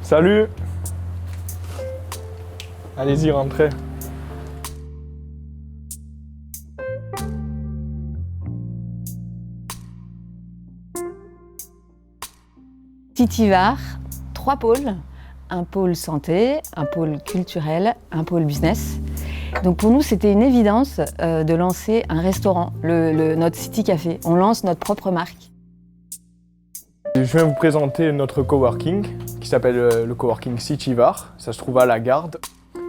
Salut! Allez-y, rentrez. Cityvar, 3 pôles. Un pôle santé, un pôle culturel, un pôle business. Donc pour nous, c'était une évidence de lancer un restaurant, notre City Café. On lance notre propre marque. Je viens vous présenter notre coworking qui s'appelle le coworking Cityvar. Ça se trouve à la Garde.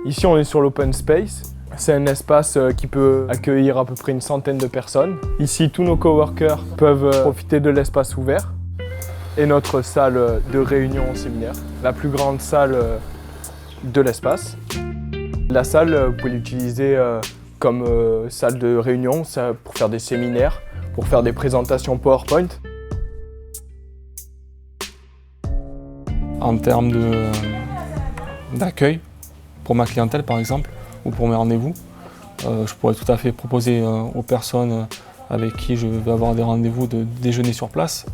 Ici, on est sur l'open space. C'est un espace qui peut accueillir à peu près une centaine de personnes. Ici, tous nos coworkers peuvent profiter de l'espace ouvert. Et notre salle de réunion séminaire, la plus grande salle de l'espace. La salle, vous pouvez l'utiliser comme salle de réunion pour faire des séminaires, pour faire des présentations PowerPoint. En termes d'accueil, pour ma clientèle par exemple, ou pour mes rendez-vous, je pourrais tout à fait proposer aux personnes avec qui je vais avoir des rendez-vous de déjeuner sur place.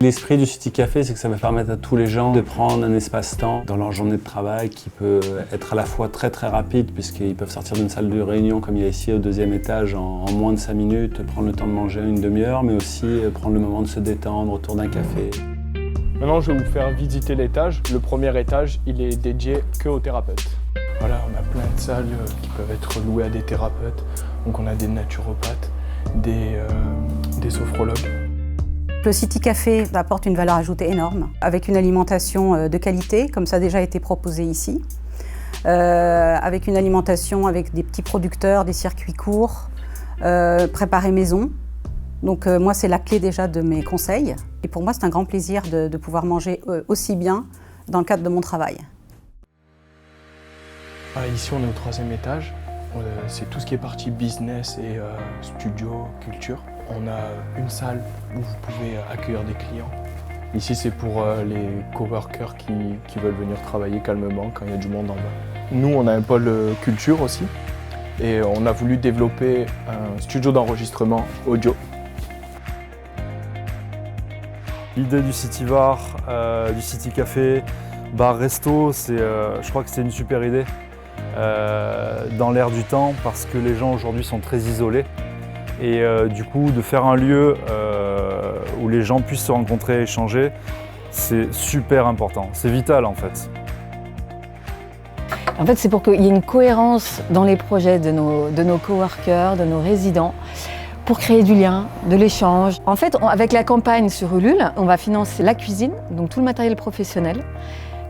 L'esprit du City Café, c'est que ça va permettre à tous les gens de prendre un espace-temps dans leur journée de travail qui peut être à la fois très rapide puisqu'ils peuvent sortir d'une salle de réunion comme il y a ici au 2e étage en moins de 5 minutes, prendre le temps de manger une demi-heure, mais aussi prendre le moment de se détendre autour d'un café. Maintenant, je vais vous faire visiter l'étage. Le premier étage, il est dédié qu'aux thérapeutes. Voilà, on a plein de salles qui peuvent être louées à des thérapeutes. Donc on a des naturopathes, des sophrologues. Le City Café apporte une valeur ajoutée énorme, avec une alimentation de qualité, comme ça a déjà été proposé ici, avec une alimentation avec des petits producteurs, des circuits courts, préparés maison. Donc moi, c'est la clé déjà de mes conseils. Et pour moi, c'est un grand plaisir de pouvoir manger aussi bien dans le cadre de mon travail. Voilà, ici, on est au 3e étage. C'est tout ce qui est partie business et studio, culture. On a une salle où vous pouvez accueillir des clients. Ici, c'est pour les coworkers qui veulent venir travailler calmement quand il y a du monde en bas. Nous, on a un pôle culture aussi. Et on a voulu développer un studio d'enregistrement audio. L'idée du Cityvar, du City Café, bar-resto, je crois que c'est une super idée dans l'air du temps parce que les gens aujourd'hui sont très isolés. Et du coup, de faire un lieu où les gens puissent se rencontrer et échanger, c'est super important, c'est vital en fait. En fait, c'est pour qu'il y ait une cohérence dans les projets de nos coworkers, de nos résidents, pour créer du lien, de l'échange. En fait, avec la campagne sur Ulule, on va financer la cuisine, donc tout le matériel professionnel,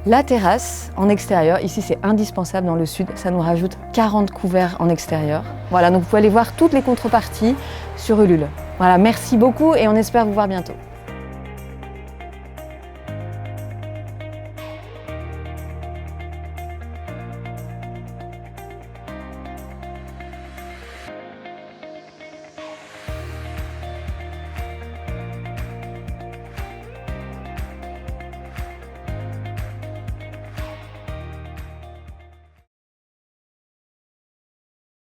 la terrasse en extérieur. Ici, c'est indispensable dans le sud. Ça nous rajoute 40 couverts en extérieur. Voilà, donc vous pouvez aller voir toutes les contreparties sur Ulule. Voilà, merci beaucoup et on espère vous voir bientôt.